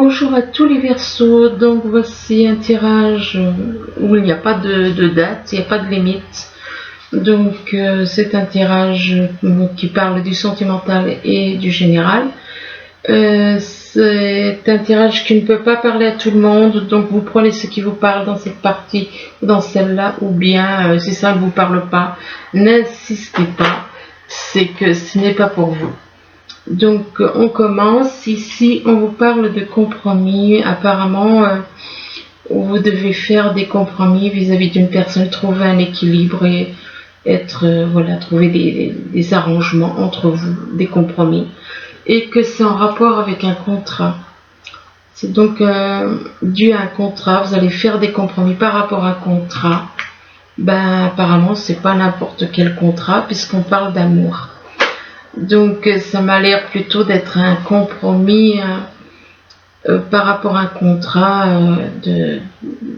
Bonjour à tous les Verseaux, donc voici un tirage où il n'y a pas de date, il n'y a pas de limite. Donc c'est un tirage qui parle du sentimental et du général. C'est un tirage qui ne peut pas parler à tout le monde, donc vous prenez ce qui vous parle dans cette partie ou dans celle-là, ou bien si ça ne vous parle pas, n'insistez pas, c'est que ce n'est pas pour vous. Donc on commence. Ici on vous parle de compromis. Apparemment vous devez faire des compromis vis-à-vis d'une personne, trouver un équilibre et trouver des arrangements entre vous, des compromis, et que c'est en rapport avec un contrat. C'est donc dû à un contrat. Vous allez faire des compromis par rapport à un contrat. Apparemment c'est pas n'importe quel contrat puisqu'on parle d'amour. Donc ça m'a l'air plutôt d'être un compromis par rapport à un contrat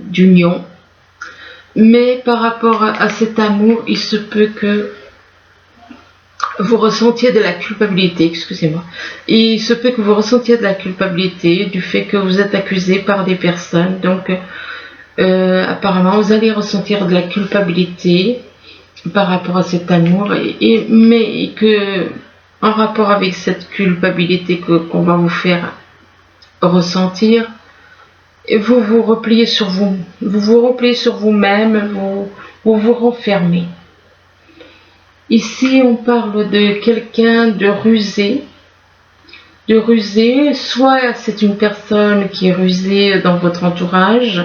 d'union. Mais par rapport à cet amour, il se peut que vous ressentiez de la culpabilité, excusez-moi. Il se peut que vous ressentiez de la culpabilité du fait que vous êtes accusé par des personnes. Donc apparemment vous allez ressentir de la culpabilité par rapport à cet amour, mais que en rapport avec cette culpabilité qu'on va vous faire ressentir, vous vous repliez sur vous-même, vous vous renfermez. Ici on parle de quelqu'un de rusé, soit c'est une personne qui est rusée dans votre entourage,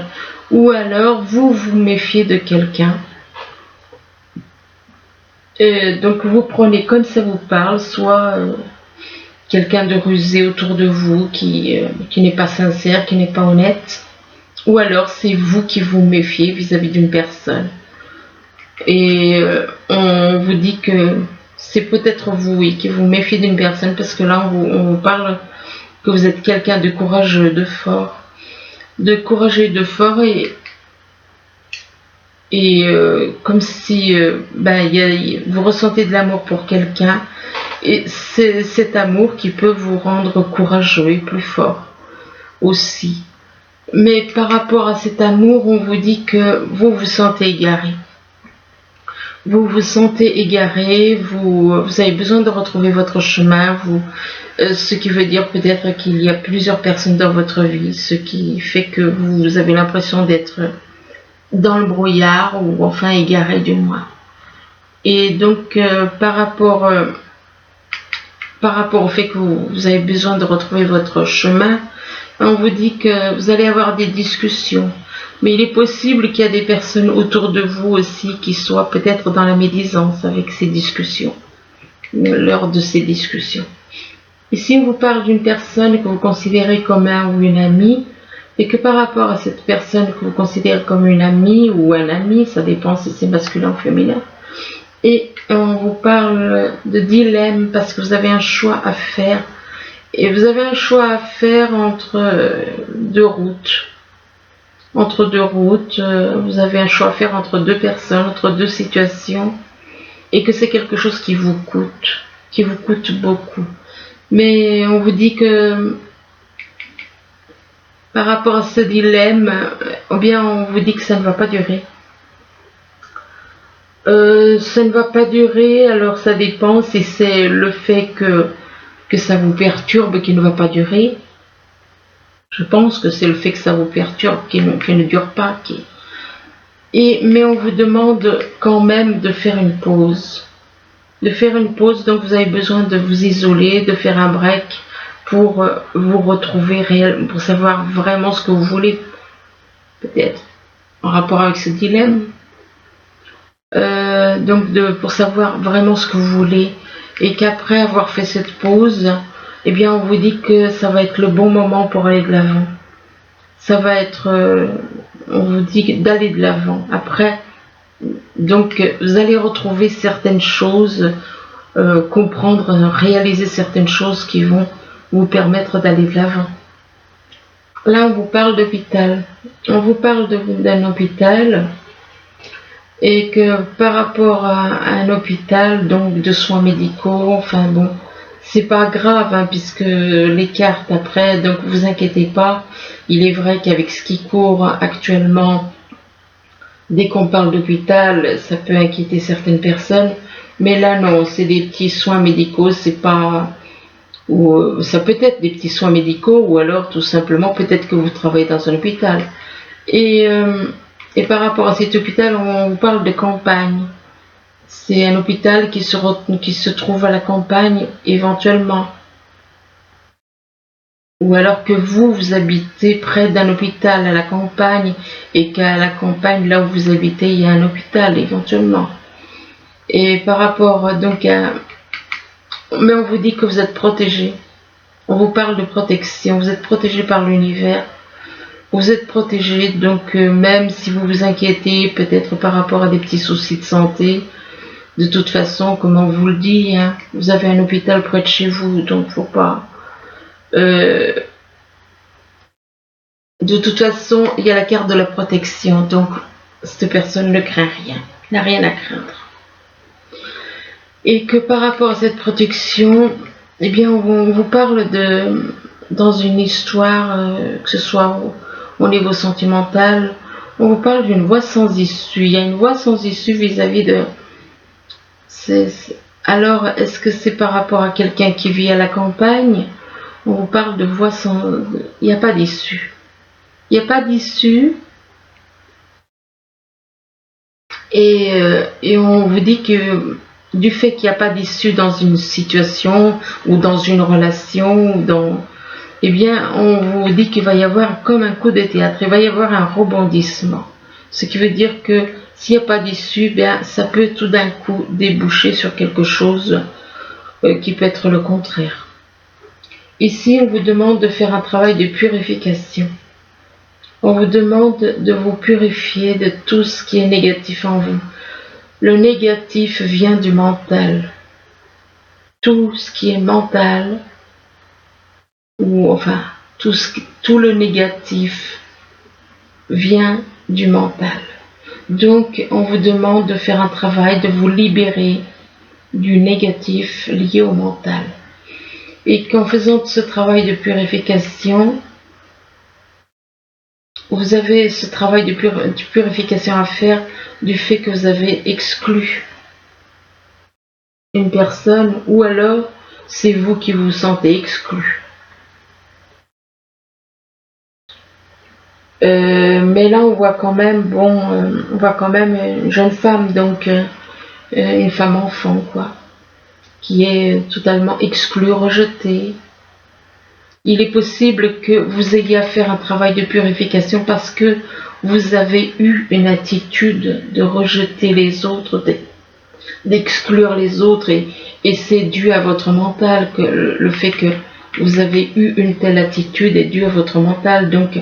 ou alors vous vous méfiez de quelqu'un. Donc vous prenez comme ça vous parle, soit quelqu'un de rusé autour de vous qui n'est pas sincère, qui n'est pas honnête, ou alors c'est vous qui vous méfiez vis-à-vis d'une personne. Et on vous dit que c'est peut-être vous, oui, qui vous méfiez d'une personne, parce que là on vous parle que vous êtes quelqu'un de courageux, de fort, et comme si vous ressentez de l'amour pour quelqu'un, et c'est cet amour qui peut vous rendre courageux et plus fort aussi. Mais par rapport à cet amour, on vous dit que vous vous sentez égaré. Vous vous sentez égaré, vous avez besoin de retrouver votre chemin, ce qui veut dire peut-être qu'il y a plusieurs personnes dans votre vie, ce qui fait que vous avez l'impression d'être dans le brouillard, ou enfin égaré du moins. Et donc par rapport au fait que vous avez besoin de retrouver votre chemin, on vous dit que vous allez avoir des discussions. Mais il est possible qu'il y a des personnes autour de vous aussi qui soient peut-être dans la médisance avec ces discussions, lors de ces discussions. Ici on vous parle d'une personne que vous considérez comme un ou une amie, et que par rapport à cette personne que vous considérez comme une amie ou un ami, ça dépend si c'est masculin ou féminin, et on vous parle de dilemme parce que vous avez un choix à faire, et vous avez un choix à faire entre deux routes. Vous avez un choix à faire entre deux personnes, entre deux situations, et que c'est quelque chose qui vous coûte beaucoup. Mais on vous dit que par rapport à ce dilemme, ou bien on vous dit que ça ne va pas durer. Ça ne va pas durer, alors ça dépend si c'est le fait que ça vous perturbe qui ne va pas durer. Je pense que c'est le fait que ça vous perturbe qui ne dure pas. Mais on vous demande quand même de faire une pause. Donc vous avez besoin de vous isoler, de faire un break pour vous retrouver réellement, pour savoir vraiment ce que vous voulez, peut-être, en rapport avec ce dilemme. Pour savoir vraiment ce que vous voulez, et qu'après avoir fait cette pause, eh bien on vous dit que ça va être le bon moment pour aller de l'avant. Ça va être, on vous dit d'aller de l'avant. Après, donc vous allez retrouver certaines choses, comprendre, réaliser certaines choses qui vont vous permettre d'aller de l'avant. Là on vous parle d'hôpital. On vous parle d'un hôpital, et que par rapport à un hôpital, donc de soins médicaux, enfin bon, c'est pas grave, hein, puisque les cartes après, donc vous inquiétez pas. Il est vrai qu'avec ce qui court actuellement, dès qu'on parle d'hôpital, ça peut inquiéter certaines personnes, mais là non, c'est des petits soins médicaux, c'est pas, ou ça peut être des petits soins médicaux, ou alors tout simplement peut-être que vous travaillez dans un hôpital. Et, euh, et par rapport à cet hôpital, on vous parle de campagne. C'est un hôpital qui se trouve à la campagne éventuellement. Ou alors que vous habitez près d'un hôpital à la campagne et qu'à la campagne, là où vous habitez, il y a un hôpital éventuellement. Et par rapport donc à... Mais on vous dit que vous êtes protégé. On vous parle de protection. Vous êtes protégé par l'univers. Vous êtes protégé, donc même si vous vous inquiétez peut-être par rapport à des petits soucis de santé, de toute façon, comme on vous le dit, hein, vous avez un hôpital près de chez vous, donc faut pas... de toute façon, il y a la carte de la protection, donc cette personne ne craint rien, n'a rien à craindre. Et que par rapport à cette protection, eh bien, on vous parle de, dans une histoire, que ce soit au niveau sentimental, on vous parle d'une voie sans issue. Il y a une voie sans issue vis-à-vis de... Alors, est-ce que c'est par rapport à quelqu'un qui vit à la campagne? On vous parle de voie sans... Il n'y a pas d'issue. Il n'y a pas d'issue. Et on vous dit que du fait qu'il n'y a pas d'issue dans une situation ou dans une relation, eh bien, on vous dit qu'il va y avoir comme un coup de théâtre, il va y avoir un rebondissement. Ce qui veut dire que s'il n'y a pas d'issue, bien, ça peut tout d'un coup déboucher sur quelque chose qui peut être le contraire. Ici, on vous demande de faire un travail de purification. On vous demande de vous purifier de tout ce qui est négatif en vous. Le négatif vient du mental. Tout ce qui est mental, ou enfin, tout le négatif vient du mental. Donc, on vous demande de faire un travail, de vous libérer du négatif lié au mental. Et qu'en faisant ce travail de purification, vous avez ce travail de purification à faire du fait que vous avez exclu une personne, ou alors c'est vous qui vous sentez exclu. Mais là, on voit quand même, on voit quand même une jeune femme, donc une femme enfant, quoi, qui est totalement exclue, rejetée. Il est possible que vous ayez à faire un travail de purification parce que vous avez eu une attitude de rejeter les autres, d'exclure les autres, et c'est dû à votre mental, que le fait que vous avez eu une telle attitude est dû à votre mental. Donc,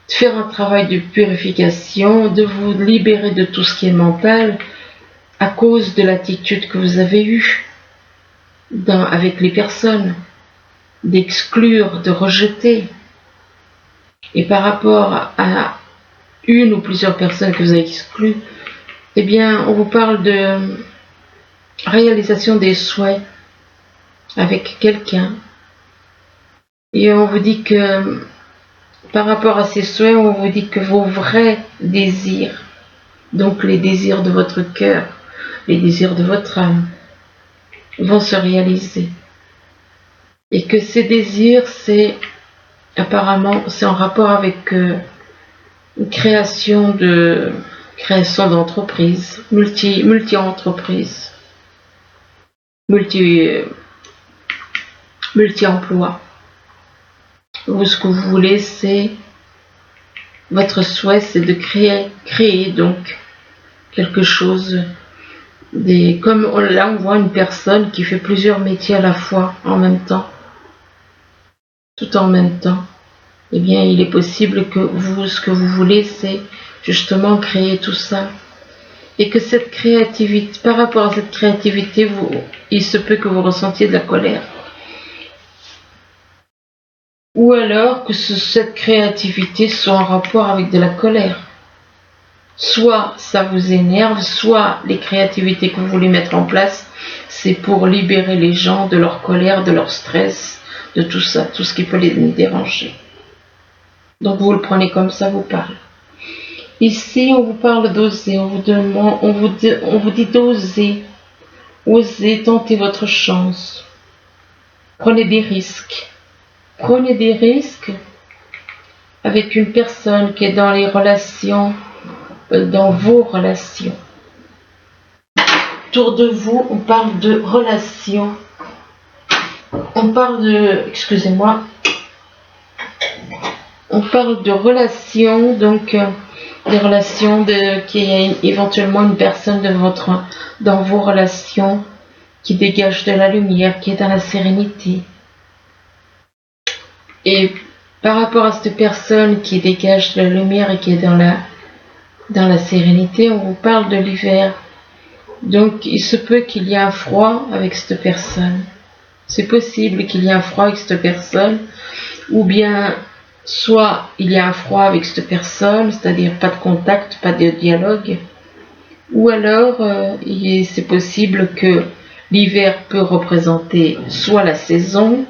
faire un travail de purification, de vous libérer de tout ce qui est mental à cause de l'attitude que vous avez eue avec les personnes, d'exclure, de rejeter. Et par rapport à une ou plusieurs personnes que vous avez exclues, eh bien, on vous parle de réalisation des souhaits avec quelqu'un. Et on vous dit que par rapport à ces souhaits, on vous dit que vos vrais désirs, donc les désirs de votre cœur, les désirs de votre âme, vont se réaliser. Et que ces désirs, apparemment, c'est en rapport avec une création d'entreprises, multi-entreprises, multi-emploi. Vous, ce que vous voulez, votre souhait, c'est de créer donc quelque chose, comme là on voit une personne qui fait plusieurs métiers à la fois, en même temps, tout en même temps. Eh bien, il est possible que vous, ce que vous voulez, c'est justement créer tout ça. Et que cette créativité, par rapport à cette créativité, il se peut que vous ressentiez de la colère. Ou alors que cette créativité soit en rapport avec de la colère. soit ça vous énerve, soit les créativités que vous voulez mettre en place, c'est pour libérer les gens de leur colère, de leur stress, de tout ça, tout ce qui peut les déranger. Donc vous le prenez comme ça vous parle. Ici, on vous parle d'oser, on vous dit d'oser. Osez tenter votre chance. Prenez des risques. Prenez des risques avec une personne qui est dans les relations, dans vos relations. Autour de vous, on parle de relations. On parle de, excusez-moi, on parle de relations, donc des relations qui est éventuellement une personne dans vos relations qui dégage de la lumière, qui est dans la sérénité. Et par rapport à cette personne qui dégage de la lumière et qui est dans la sérénité, on vous parle de l'hiver. Donc il se peut qu'il y ait un froid avec cette personne. C'est possible qu'il y ait un froid avec cette personne, ou bien soit il y a un froid avec cette personne, c'est-à-dire pas de contact, pas de dialogue, ou alors c'est possible que l'hiver peut représenter soit la saison,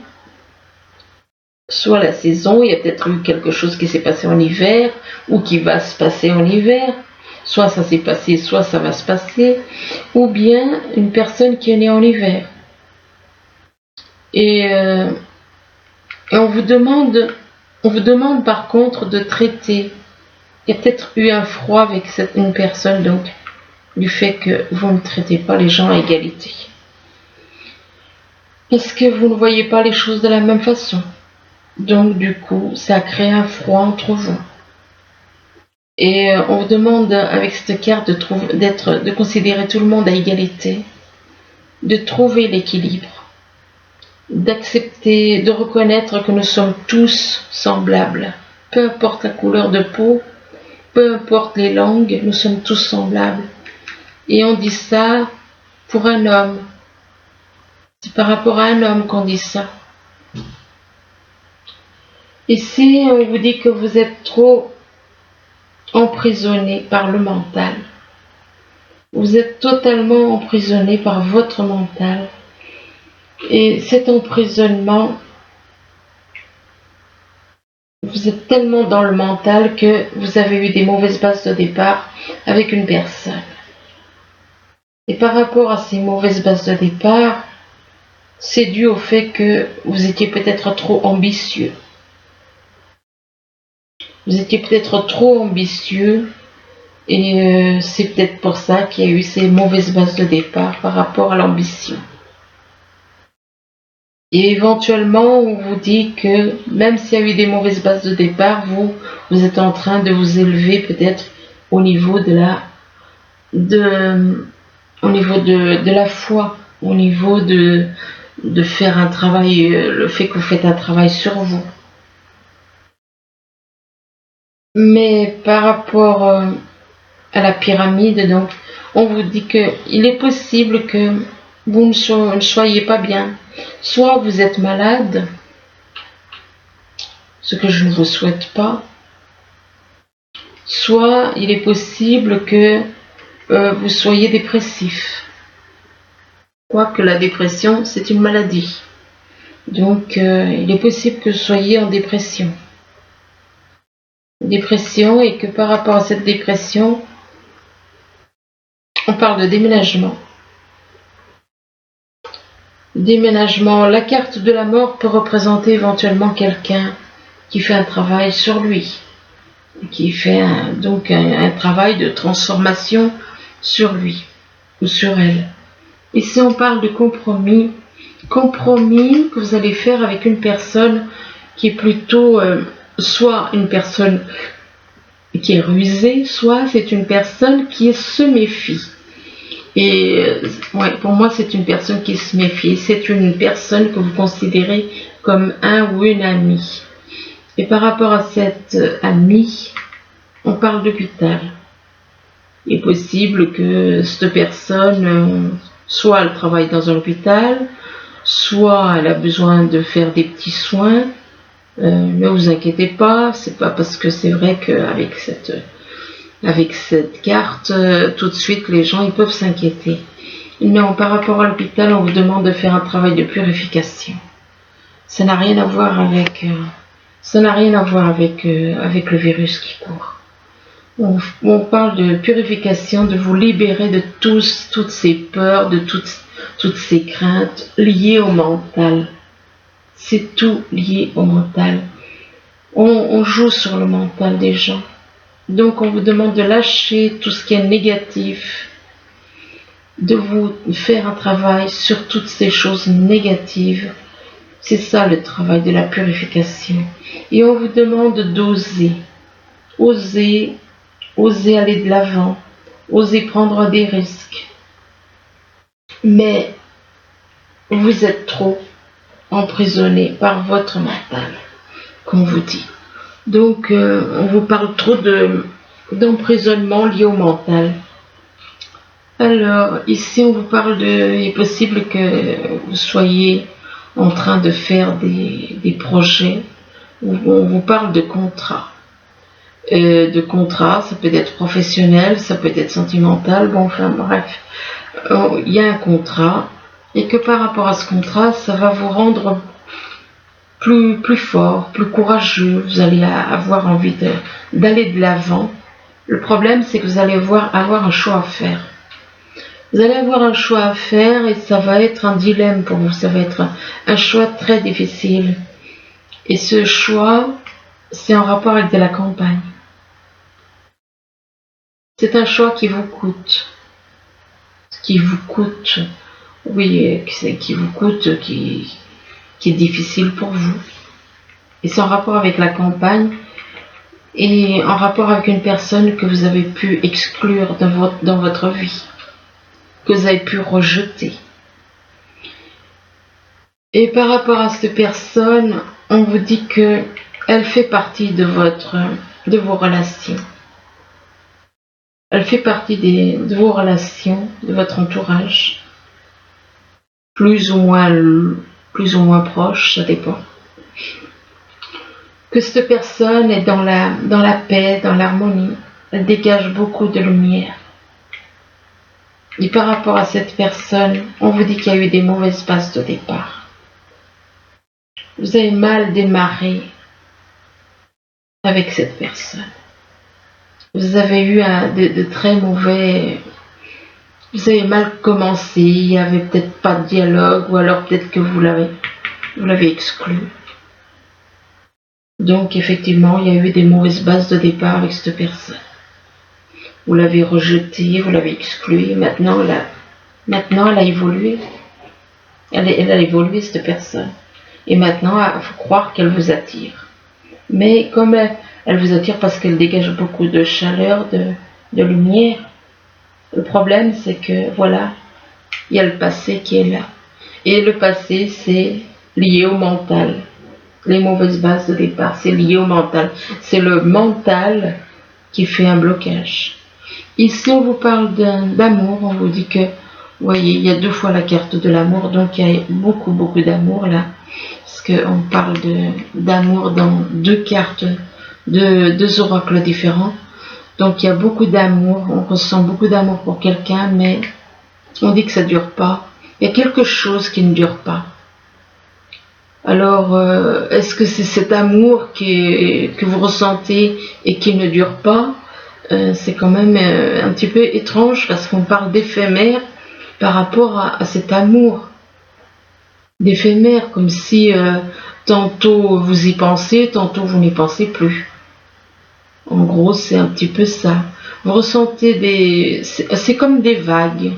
il y a peut-être eu quelque chose qui s'est passé en hiver, ou qui va se passer en hiver, soit ça s'est passé, soit ça va se passer, ou bien une personne qui est née en hiver. Et on vous demande par contre de traiter. Il y a peut-être eu un froid avec une personne, donc du fait que vous ne traitez pas les gens à égalité. Parce que vous ne voyez pas les choses de la même façon. Donc du coup, ça crée un froid entre vous. Et on vous demande avec cette carte de considérer tout le monde à égalité, de trouver l'équilibre, d'accepter, de reconnaître que nous sommes tous semblables. Peu importe la couleur de peau, peu importe les langues, nous sommes tous semblables. Et on dit ça pour un homme. C'est par rapport à un homme qu'on dit ça. Ici, on vous dit que vous êtes trop emprisonné par le mental. Vous êtes totalement emprisonné par votre mental. Et cet emprisonnement, vous êtes tellement dans le mental que vous avez eu des mauvaises bases de départ avec une personne. Et par rapport à ces mauvaises bases de départ, c'est dû au fait que vous étiez peut-être trop ambitieux. Vous étiez peut-être trop ambitieux et c'est peut-être pour ça qu'il y a eu ces mauvaises bases de départ par rapport à l'ambition. Et éventuellement, on vous dit que même s'il y a eu des mauvaises bases de départ, vous êtes en train de vous élever peut-être au niveau de la foi, au niveau de faire un travail, le fait que vous faites un travail sur vous. Mais par rapport à la pyramide, donc, on vous dit qu'il est possible que vous ne soyez pas bien. Soit vous êtes malade, ce que je ne vous souhaite pas, soit il est possible que vous soyez dépressif. Quoique la dépression, c'est une maladie. Donc, il est possible que vous soyez en dépression. Dépression, et que par rapport à cette dépression, on parle de déménagement. Déménagement, la carte de la mort peut représenter éventuellement quelqu'un qui fait un travail sur lui, qui fait un travail de transformation sur lui ou sur elle. Ici on parle de compromis que vous allez faire avec une personne qui est plutôt soit une personne qui est rusée, soit c'est une personne qui se méfie. Et pour moi, c'est une personne qui se méfie. C'est une personne que vous considérez comme un ou une amie. Et par rapport à cette amie, on parle d'hôpital. Il est possible que cette personne, soit elle travaille dans un hôpital, soit elle a besoin de faire des petits soins. Ne vous inquiétez pas, c'est pas parce que c'est vrai qu'avec avec cette carte, tout de suite les gens ils peuvent s'inquiéter. Non, par rapport à l'hôpital, on vous demande de faire un travail de purification. Ça n'a rien à voir avec, avec le virus qui court. On parle de purification, de vous libérer de toutes ces peurs, de toutes ces craintes liées au mental. C'est tout lié au mental. On joue sur le mental des gens. Donc on vous demande de lâcher tout ce qui est négatif, de vous faire un travail sur toutes ces choses négatives. C'est ça le travail de la purification. Et on vous demande d'oser. Oser aller de l'avant. Oser prendre des risques. Mais vous êtes trop emprisonné par votre mental, comme on vous dit. Donc, on vous parle trop d'emprisonnement lié au mental. Alors, ici, on vous parle il est possible que vous soyez en train de faire des projets où on vous parle de contrat. Ça peut être professionnel, ça peut être sentimental, bon, enfin bref. Il y a un contrat, et que par rapport à ce contrat, ça va vous rendre plus fort, plus courageux, vous allez avoir envie d'aller de l'avant. Le problème, c'est que vous allez avoir un choix à faire. Vous allez avoir un choix à faire et ça va être un dilemme pour vous, ça va être un choix très difficile. Et ce choix, c'est en rapport avec de la campagne. C'est un choix qui vous coûte. Qui est difficile pour vous. Et c'est en rapport avec la campagne et en rapport avec une personne que vous avez pu exclure dans votre vie, que vous avez pu rejeter. Et par rapport à cette personne, on vous dit que elle fait partie de vos relations. Elle fait partie de vos relations, de votre entourage, plus ou moins proche, ça dépend. Que cette personne est dans la paix, dans l'harmonie, elle dégage beaucoup de lumière. Et par rapport à cette personne, on vous dit qu'il y a eu des mauvaises bases de départ. Vous avez mal démarré avec cette personne. Vous avez eu de très mauvais... Vous avez mal commencé, il n'y avait peut-être pas de dialogue, ou alors peut-être que vous l'avez exclu. Donc effectivement, il y a eu des mauvaises bases de départ avec cette personne. Vous l'avez rejeté, vous l'avez exclu, et maintenant elle a évolué. Elle a évolué, cette personne. Et maintenant, il faut croire qu'elle vous attire. Mais comme elle vous attire parce qu'elle dégage beaucoup de chaleur, de lumière, le problème c'est que, voilà, il y a le passé qui est là. Et le passé, c'est lié au mental. Les mauvaises bases de départ, c'est lié au mental. C'est le mental qui fait un blocage. Ici, on vous parle d'amour, on vous dit que, vous voyez, il y a 2 fois la carte de l'amour, donc il y a beaucoup d'amour là. Parce qu'on parle d'amour dans 2 cartes, 2 oracles différents. Donc il y a beaucoup d'amour, on ressent beaucoup d'amour pour quelqu'un, mais on dit que ça ne dure pas. Il y a quelque chose qui ne dure pas. Alors, est-ce que c'est cet amour que vous ressentez et qui ne dure pas? C'est quand même un petit peu étrange parce qu'on parle d'éphémère par rapport à cet amour. D'éphémère, comme si tantôt vous y pensez, tantôt vous n'y pensez plus. En gros, c'est un petit peu ça. Vous ressentez c'est comme des vagues.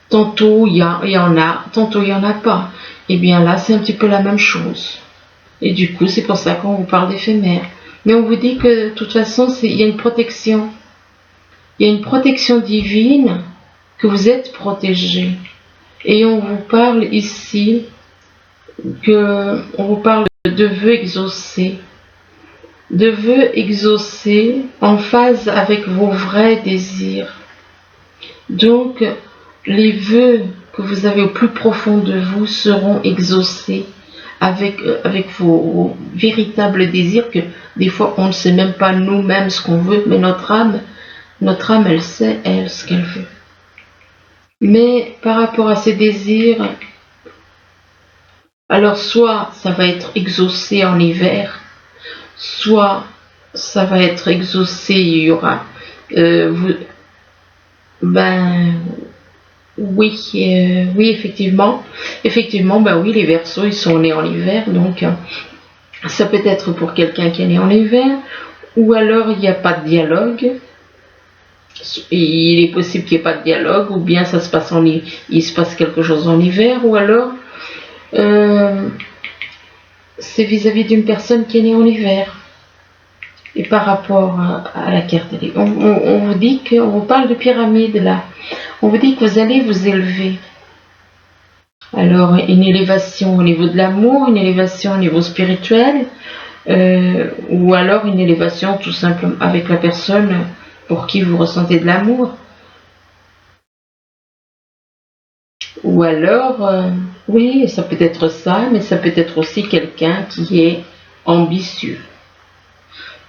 Tantôt il y en a, tantôt il n'y en a pas. Et bien là, c'est un petit peu la même chose. Et du coup, c'est pour ça qu'on vous parle d'éphémère. Mais on vous dit que de toute façon, il y a une protection. Il y a une protection divine, que vous êtes protégé. Et on vous parle ici, on vous parle de vœux exaucés. De vœux exaucés en phase avec vos vrais désirs. Donc, les vœux que vous avez au plus profond de vous seront exaucés avec vos véritables désirs, que des fois on ne sait même pas nous-mêmes ce qu'on veut, mais notre âme Notre âme, elle sait, elle, ce qu'elle veut. Mais par rapport à ses désirs, alors soit ça va être exaucé en hiver, soit ça va être exaucé, il y aura... ben oui, oui, effectivement. Effectivement, ben oui, les Verseaux, ils sont nés en hiver, donc ça peut être pour quelqu'un qui est né en hiver, ou alors il n'y a pas de dialogue. Il est possible qu'il n'y ait pas de dialogue, ou bien ça se passe il se passe quelque chose en hiver, ou alors c'est vis-à-vis d'une personne qui est née en hiver. Et par rapport à la carte, on vous dit qu'on vous parle de pyramide là. On vous dit que vous allez vous élever. Alors une élévation au niveau de l'amour, une élévation au niveau spirituel, ou alors une élévation tout simplement avec la personne pour qui vous ressentez de l'amour. Ou alors, oui, ça peut être ça, mais ça peut être aussi quelqu'un qui est ambitieux.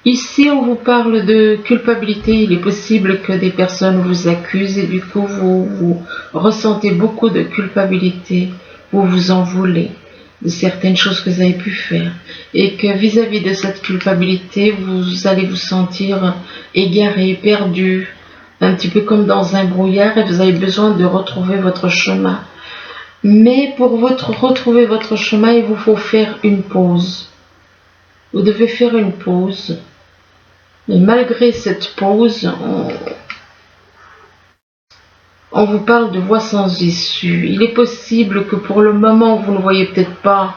Ici, on vous parle de culpabilité. Il est possible que des personnes vous accusent et du coup, vous ressentez beaucoup de culpabilité. Vous vous en voulez de certaines choses que vous avez pu faire. Et que vis-à-vis de cette culpabilité, vous allez vous sentir égaré, perdu, un petit peu comme dans un brouillard et vous avez besoin de retrouver votre chemin. Mais pour retrouver votre chemin, il vous faut faire une pause. Vous devez faire une pause. Mais malgré cette pause, on vous parle de voies sans issue. Il est possible que pour le moment, vous ne voyez peut-être pas,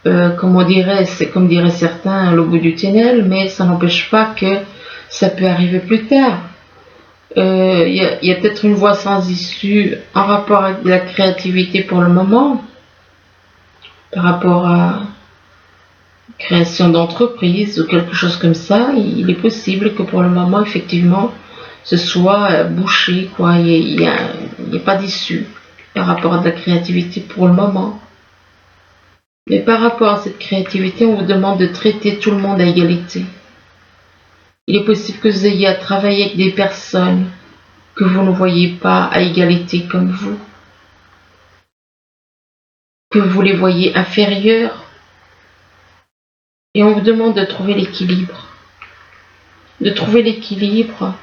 comme on dirait, c'est comme diraient certains, le bout du tunnel, mais ça n'empêche pas que ça peut arriver plus tard. Il y a peut-être une voie sans issue en rapport avec la créativité pour le moment, par rapport à création d'entreprise ou quelque chose comme ça. Il est possible que pour le moment, effectivement, ce soit bouché, quoi. Il n'y a pas d'issue par rapport à de la créativité pour le moment. Mais par rapport à cette créativité, on vous demande de traiter tout le monde à égalité. Il est possible que vous ayez à travailler avec des personnes que vous ne voyez pas à égalité comme vous, que vous les voyez inférieurs. Et on vous demande de trouver l'équilibre. De trouver l'équilibre,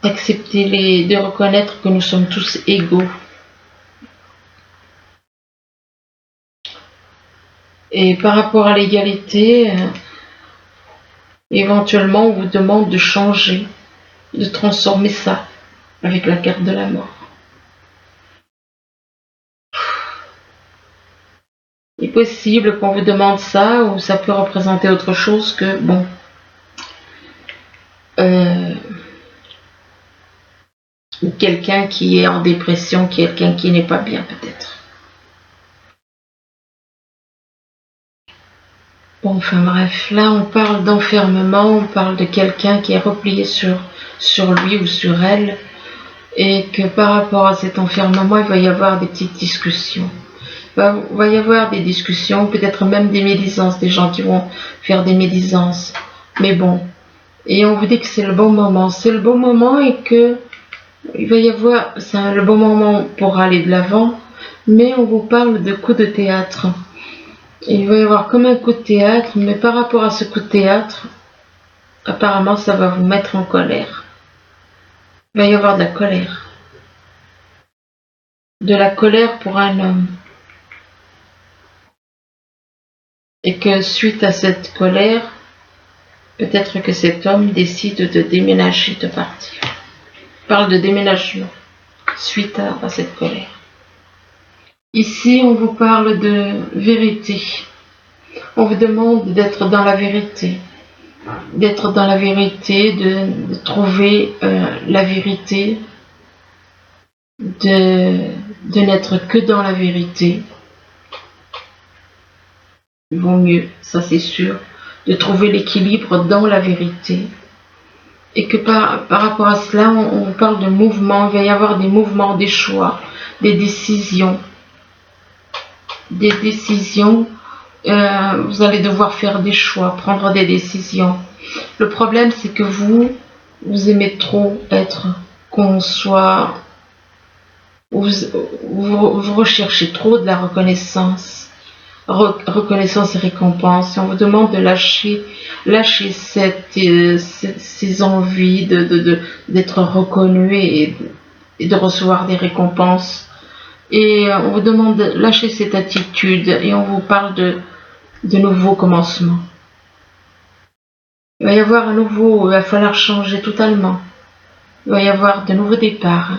d'accepter de reconnaître que nous sommes tous égaux. Et par rapport à l'égalité, éventuellement on vous demande de changer, de transformer ça avec la carte de la mort. Il est possible qu'on vous demande ça, ou ça peut représenter autre chose que, bon, quelqu'un qui est en dépression, quelqu'un qui n'est pas bien peut-être. Bon, enfin bref, là on parle d'enfermement, on parle de quelqu'un qui est replié sur lui ou sur elle, et que par rapport à cet enfermement, il va y avoir des petites discussions. Il va y avoir des discussions, peut-être même des médisances, des gens qui vont faire des médisances. Mais bon, et on vous dit que c'est le bon moment. C'est le bon moment et que il va y avoir, c'est le bon moment pour aller de l'avant, mais on vous parle de coup de théâtre. Et il va y avoir comme un coup de théâtre, mais par rapport à ce coup de théâtre, apparemment ça va vous mettre en colère. Il va y avoir de la colère. De la colère pour un homme. Et que suite à cette colère, peut-être que cet homme décide de déménager, de partir. Il parle de déménagement suite à cette colère. Ici, on vous parle de vérité. On vous demande d'être dans la vérité. D'être dans la vérité, de trouver la vérité, de n'être que dans la vérité. Il vaut mieux, ça c'est sûr, de trouver l'équilibre dans la vérité. Et que par rapport à cela, on parle de mouvement, il va y avoir des mouvements, des choix, des décisions. Des décisions, vous allez devoir faire des choix, prendre des décisions. Le problème, c'est que vous vous aimez trop être, qu'on soit, vous recherchez trop de la reconnaissance, reconnaissance et récompense, et on vous demande de lâcher ces envies d'être reconnu et de recevoir des récompenses. Et on vous demande de lâcher cette attitude et on vous parle de nouveaux commencements. Il va y avoir il va falloir changer totalement. Il va y avoir de nouveaux départs.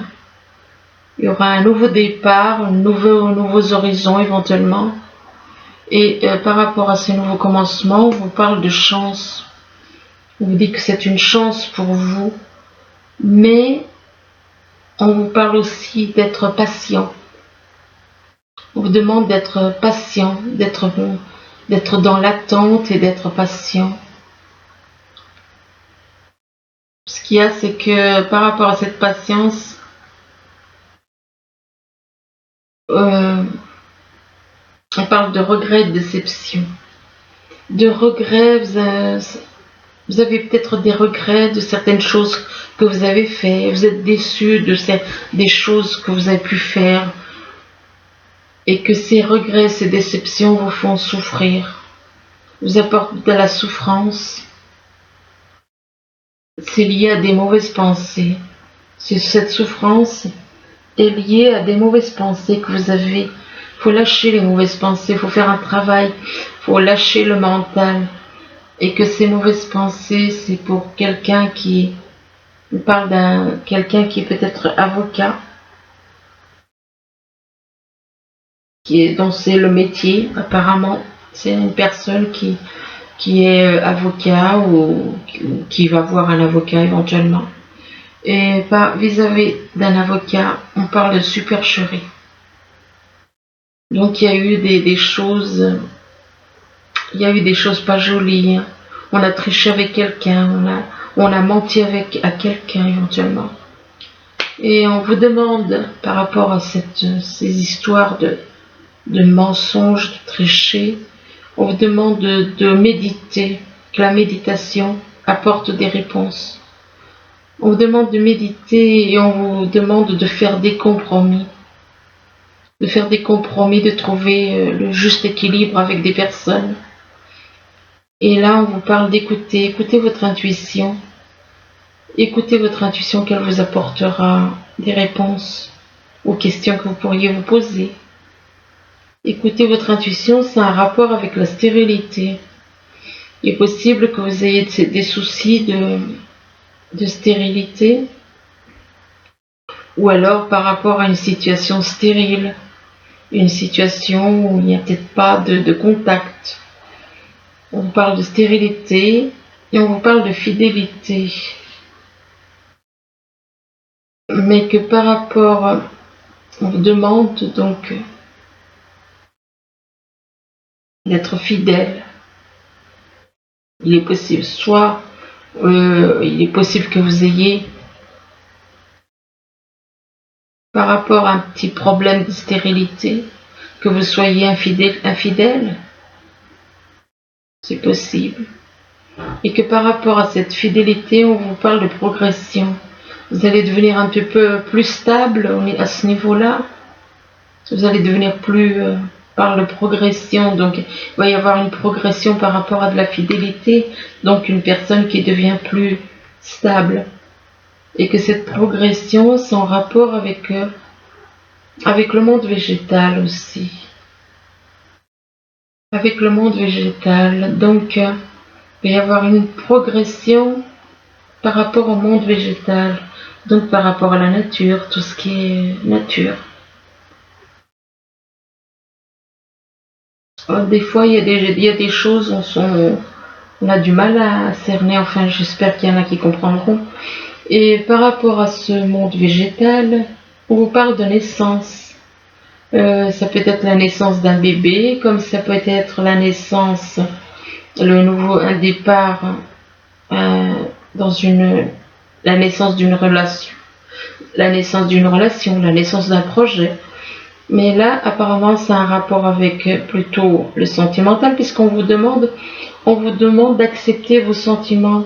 Il y aura un nouveau départ, nouveaux horizons éventuellement. Et par rapport à ces nouveaux commencements, on vous parle de chance. On vous dit que c'est une chance pour vous, mais on vous parle aussi d'être patient. On vous demande d'être patient, d'être dans l'attente et d'être patient. Ce qu'il y a, c'est que par rapport à cette patience, on parle de regrets et de déception. De regrets, vous avez peut-être des regrets de certaines choses que vous avez faites. Vous êtes déçu des choses que vous avez pu faire. Et que ces regrets, ces déceptions vous font souffrir. Vous apportent de la souffrance. C'est lié à des mauvaises pensées. Cette souffrance est liée à des mauvaises pensées que vous avez. Il faut lâcher les mauvaises pensées, il faut faire un travail, il faut lâcher le mental. Et que ces mauvaises pensées, c'est pour quelqu'un on parle quelqu'un qui est peut-être avocat, dont c'est le métier, apparemment. C'est une personne qui est avocat ou qui va voir un avocat éventuellement. Et vis-à-vis d'un avocat, on parle de supercherie. Donc il y a eu des choses, il y a eu des choses pas jolies. On a triché avec quelqu'un, on a menti à quelqu'un éventuellement. Et on vous demande, par rapport à ces histoires de mensonges, de tricher, on vous demande de méditer, que la méditation apporte des réponses. On vous demande de méditer et on vous demande de faire des compromis. De trouver le juste équilibre avec des personnes. Et là, on vous parle d'écouter, écoutez votre intuition. Écoutez votre intuition qu'elle vous apportera des réponses aux questions que vous pourriez vous poser. Écoutez votre intuition, c'est un rapport avec la stérilité. Il est possible que vous ayez des soucis de stérilité, ou alors par rapport à une situation stérile, une situation où il n'y a peut-être pas de contact. On vous parle de stérilité et on vous parle de fidélité. Mais que par rapport, on vous demande donc d'être fidèle. Il est possible, il est possible que vous ayez, par rapport à un petit problème de stérilité, que vous soyez infidèle. C'est possible. Et que par rapport à cette fidélité, on vous parle de progression. Vous allez devenir un petit peu plus stable à ce niveau-là. Vous allez devenir plus par la progression. Donc, il va y avoir une progression par rapport à de la fidélité. Donc, une personne qui devient plus stable. Et que cette progression, c'est en rapport avec le monde végétal aussi. Avec le monde végétal. Donc, il va y avoir une progression par rapport au monde végétal. Donc, par rapport à la nature, tout ce qui est nature. Des fois, il y a des choses, on a du mal à cerner, enfin j'espère qu'il y en a qui comprendront. Et par rapport à ce monde végétal, on vous parle de naissance. Ça peut être la naissance d'un bébé, comme ça peut être la naissance, un départ la naissance d'une relation, la naissance d'un projet. Mais là, apparemment, c'est un rapport avec plutôt le sentimental, puisqu'on vous demande d'accepter vos sentiments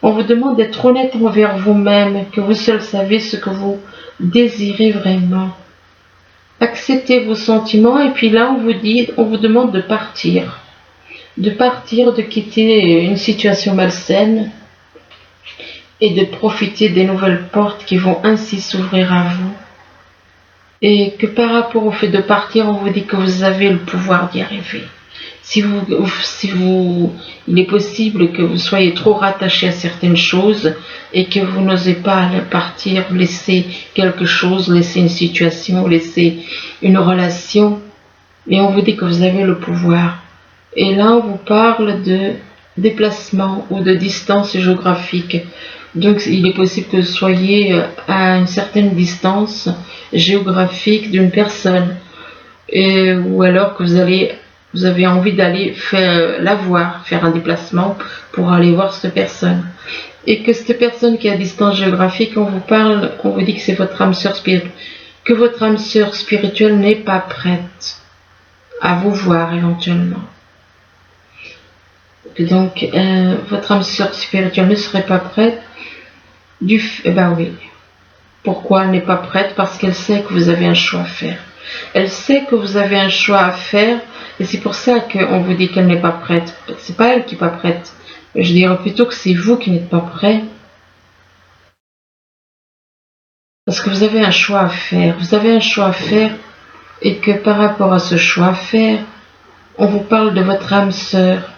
On vous demande d'être honnête envers vous-même, que vous seul savez ce que vous désirez vraiment. Acceptez vos sentiments et puis là on vous demande de partir, de quitter une situation malsaine et de profiter des nouvelles portes qui vont ainsi s'ouvrir à vous. Et que par rapport au fait de partir, on vous dit que vous avez le pouvoir d'y arriver. Il est possible que vous soyez trop rattaché à certaines choses et que vous n'osez pas partir, laisser quelque chose, laisser une situation, laisser une relation. Et on vous dit que vous avez le pouvoir. Et là, on vous parle de déplacement ou de distance géographique. Donc, il est possible que vous soyez à une certaine distance géographique d'une personne, ou alors que vous avez envie d'aller faire un déplacement pour aller voir cette personne. Et que cette personne qui est à distance géographique, on vous dit que c'est votre âme sœur spirituelle, que votre âme sœur spirituelle n'est pas prête à vous voir éventuellement. Donc, votre âme sœur spirituelle ne serait pas prête. Ben oui. Pourquoi elle n'est pas prête? Parce qu'elle sait que vous avez un choix à faire. Elle sait que vous avez un choix à faire et c'est pour ça qu'on vous dit qu'elle n'est pas prête. C'est pas elle qui n'est pas prête. Je dirais plutôt que c'est vous qui n'êtes pas prêt. Parce que vous avez un choix à faire. Vous avez un choix à faire et que par rapport à ce choix à faire, on vous parle de votre âme sœur.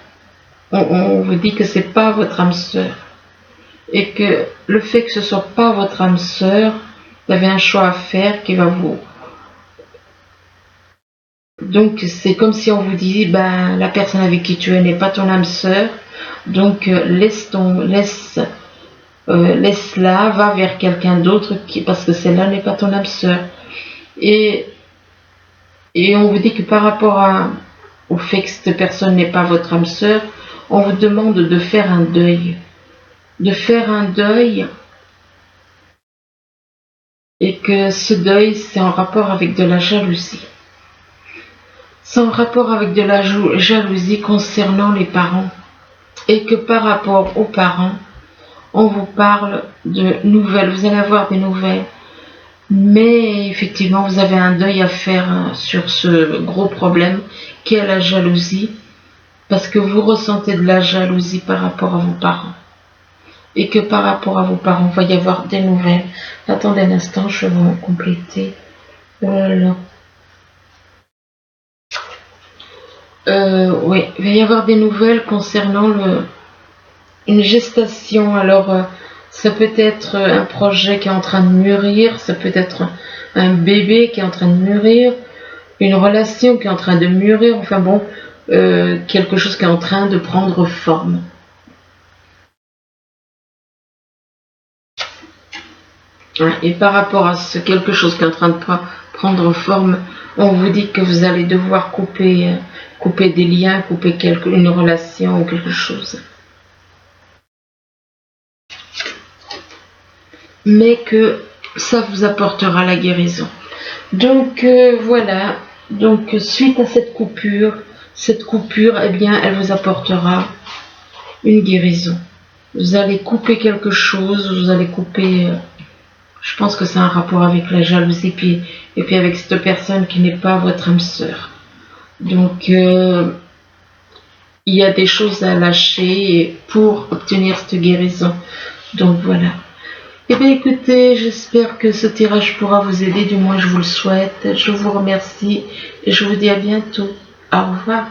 On vous dit que c'est pas votre âme sœur. Et que le fait que ce soit pas votre âme sœur, vous avez un choix à faire qui va vous... Donc c'est comme si on vous dit, ben la personne avec qui tu es n'est pas ton âme sœur, donc laisse-la, va vers quelqu'un d'autre parce que celle-là n'est pas ton âme sœur. Et on vous dit que par rapport au fait que cette personne n'est pas votre âme sœur, on vous demande de faire un deuil. De faire un deuil et que ce deuil c'est en rapport avec de la jalousie. C'est en rapport avec de la jalousie concernant les parents et que par rapport aux parents, on vous parle de nouvelles, vous allez avoir des nouvelles, mais effectivement vous avez un deuil à faire sur ce gros problème qui est la jalousie parce que vous ressentez de la jalousie par rapport à vos parents. Et que par rapport à vos parents, il va y avoir des nouvelles. Attendez un instant, je vais vous compléter. Voilà. Oui, il va y avoir des nouvelles concernant une gestation. Alors, ça peut être un projet qui est en train de mûrir, ça peut être un bébé qui est en train de mûrir, une relation qui est en train de mûrir, enfin bon, quelque chose qui est en train de prendre forme. Et par rapport à ce quelque chose qui est en train de prendre forme, on vous dit que vous allez devoir couper des liens, couper une relation ou quelque chose. Mais que ça vous apportera la guérison. Donc voilà, donc suite à cette coupure, eh bien, elle vous apportera une guérison. Vous allez couper quelque chose, vous allez couper... je pense que c'est un rapport avec la jalousie et puis avec cette personne qui n'est pas votre âme sœur. Donc, il y a des choses à lâcher pour obtenir cette guérison. Donc, voilà. Eh bien, écoutez, j'espère que ce tirage pourra vous aider. Du moins, je vous le souhaite. Je vous remercie et je vous dis à bientôt. Au revoir.